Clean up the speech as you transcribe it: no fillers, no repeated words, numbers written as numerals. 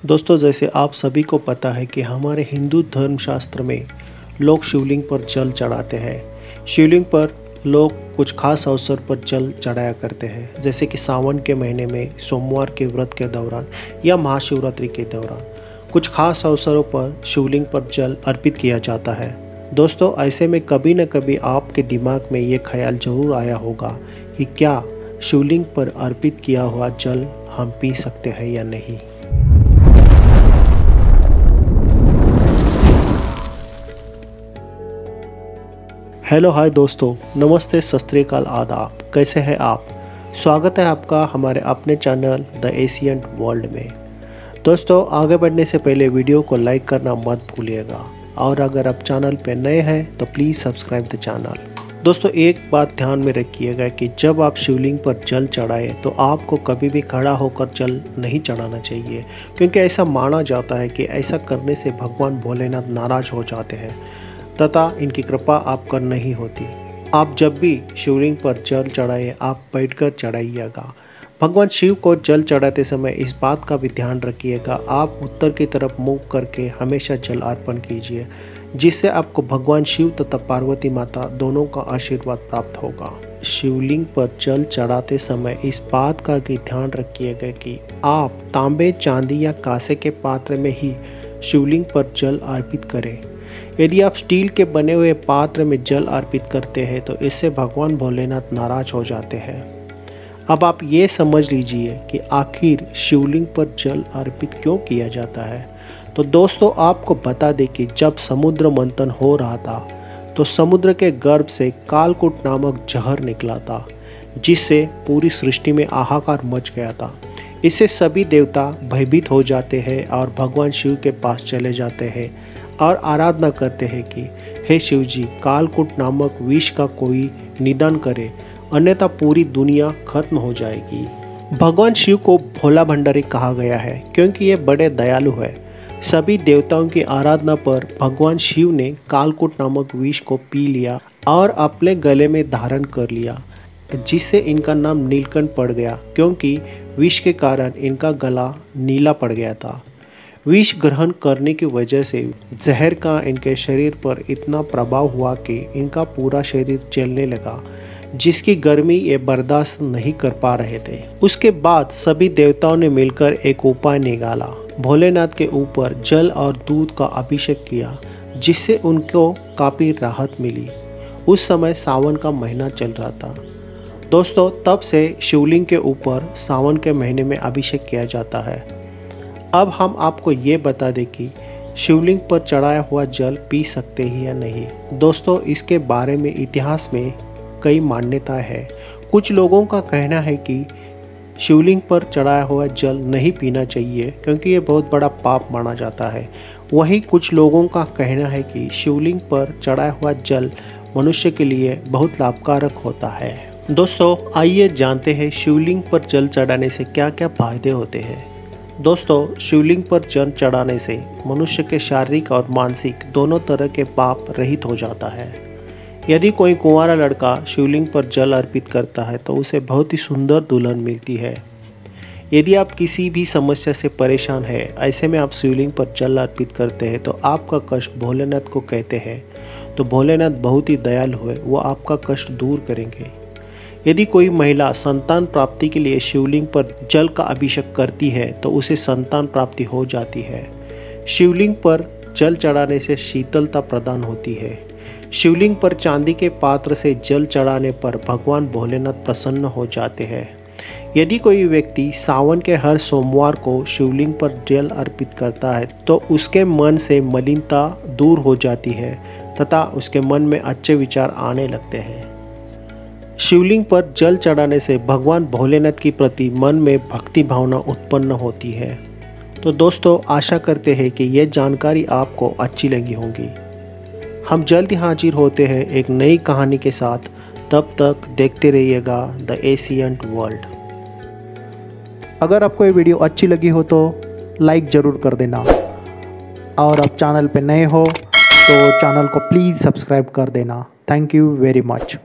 दोस्तों, जैसे आप सभी को पता है कि हमारे हिंदू धर्मशास्त्र में लोग शिवलिंग पर जल चढ़ाते हैं। शिवलिंग पर लोग कुछ खास अवसर पर जल चढ़ाया करते हैं, जैसे कि सावन के महीने में सोमवार के व्रत के दौरान या महाशिवरात्रि के दौरान कुछ खास अवसरों पर शिवलिंग पर जल अर्पित किया जाता है। दोस्तों, ऐसे में कभी न कभी आपके दिमाग में ये ख्याल जरूर आया होगा कि क्या शिवलिंग पर अर्पित किया हुआ जल हम पी सकते हैं या नहीं। हेलो हाय दोस्तों, नमस्ते, सत श्री अकाल, आदाब। कैसे हैं आप? स्वागत है आपका हमारे अपने चैनल द एशियंट वर्ल्ड में। दोस्तों, आगे बढ़ने से पहले वीडियो को लाइक करना मत भूलिएगा और अगर आप चैनल पर नए हैं तो प्लीज़ सब्सक्राइब द चैनल। दोस्तों, एक बात ध्यान में रखिएगा कि जब आप शिवलिंग पर जल चढ़ाएं तो आपको कभी भी खड़ा होकर जल नहीं चढ़ाना चाहिए, क्योंकि ऐसा माना जाता है कि ऐसा करने से भगवान भोलेनाथ नाराज़ हो जाते हैं तथा इनकी कृपा आप पर नहीं होती। आप जब भी शिवलिंग पर जल चढ़ाएं आप बैठकर चढ़ाइएगा। भगवान शिव को जल चढ़ाते समय इस बात का भी ध्यान रखिएगा, आप उत्तर की तरफ मुँह करके हमेशा जल अर्पण कीजिए, जिससे आपको भगवान शिव तथा पार्वती माता दोनों का आशीर्वाद प्राप्त होगा। शिवलिंग पर जल चढ़ाते समय इस बात का भी ध्यान रखिएगा कि आप तांबे, चांदी या कांसे के पात्र में ही शिवलिंग पर जल अर्पित करें। यदि आप स्टील के बने हुए पात्र में जल अर्पित करते हैं तो इससे भगवान भोलेनाथ नाराज हो जाते हैं। अब आप ये समझ लीजिए कि आखिर शिवलिंग पर जल अर्पित क्यों किया जाता है। तो दोस्तों, आपको बता दें कि जब समुद्र मंथन हो रहा था तो समुद्र के गर्भ से कालकूट नामक जहर निकला था, जिससे पूरी सृष्टि में हाहाकार मच गया था। इससे सभी देवता भयभीत हो जाते हैं और भगवान शिव के पास चले जाते हैं और आराधना करते हैं कि हे शिव जी, कालकूट नामक विष का कोई निदान करे, अन्यथा पूरी दुनिया खत्म हो जाएगी। भगवान शिव को भोला भंडारी कहा गया है क्योंकि ये बड़े दयालु है। सभी देवताओं की आराधना पर भगवान शिव ने कालकूट नामक विष को पी लिया और अपने गले में धारण कर लिया, जिससे इनका नाम नीलकंठ पड़ गया, क्योंकि विष के कारण इनका गला नीला पड़ गया था। विष ग्रहण करने की वजह से जहर का इनके शरीर पर इतना प्रभाव हुआ कि इनका पूरा शरीर जलने लगा, जिसकी गर्मी ये बर्दाश्त नहीं कर पा रहे थे। उसके बाद सभी देवताओं ने मिलकर एक उपाय निकाला। भोलेनाथ के ऊपर जल और दूध का अभिषेक किया, जिससे उनको काफ़ी राहत मिली। उस समय सावन का महीना चल रहा था। दोस्तों, तब से शिवलिंग के ऊपर सावन के महीने में अभिषेक किया जाता है। अब हम आपको ये बता दें कि शिवलिंग पर चढ़ाया हुआ जल पी सकते हैं या नहीं। दोस्तों, इसके बारे में इतिहास में कई मान्यता है। कुछ लोगों का कहना है कि शिवलिंग पर चढ़ाया हुआ जल नहीं पीना चाहिए क्योंकि ये बहुत बड़ा पाप माना जाता है। वहीं कुछ लोगों का कहना है कि शिवलिंग पर चढ़ाया हुआ जल मनुष्य के लिए बहुत लाभकारक होता है। दोस्तों, आइए जानते हैं शिवलिंग पर जल चढ़ाने से क्या क्या फायदे होते हैं। दोस्तों, शिवलिंग पर जल चढ़ाने से मनुष्य के शारीरिक और मानसिक दोनों तरह के पाप रहित हो जाता है। यदि कोई कुंवारा लड़का शिवलिंग पर जल अर्पित करता है तो उसे बहुत ही सुंदर दुल्हन मिलती है। यदि आप किसी भी समस्या से परेशान हैं, ऐसे में आप शिवलिंग पर जल अर्पित करते हैं तो आपका कष्ट भोलेनाथ को कहते हैं, तो भोलेनाथ बहुत ही दयालु है, वो आपका कष्ट दूर करेंगे। यदि कोई महिला संतान प्राप्ति के लिए शिवलिंग पर जल का अभिषेक करती है तो उसे संतान प्राप्ति हो जाती है। शिवलिंग पर जल चढ़ाने से शीतलता प्रदान होती है। शिवलिंग पर चांदी के पात्र से जल चढ़ाने पर भगवान भोलेनाथ प्रसन्न हो जाते हैं। यदि कोई व्यक्ति सावन के हर सोमवार को शिवलिंग पर जल अर्पित करता है तो उसके मन से मलिनता दूर हो जाती है तथा उसके मन में अच्छे विचार आने लगते हैं। शिवलिंग पर जल चढ़ाने से भगवान भोलेनाथ के प्रति मन में भक्ति भावना उत्पन्न होती है। तो दोस्तों, आशा करते हैं कि ये जानकारी आपको अच्छी लगी होगी। हम जल्द ही हाजिर होते हैं एक नई कहानी के साथ। तब तक देखते रहिएगा द एशियंट वर्ल्ड। अगर आपको ये वीडियो अच्छी लगी हो तो लाइक ज़रूर कर देना और आप चैनल पे नए हो तो चैनल को प्लीज़ सब्सक्राइब कर देना। Thank you very much.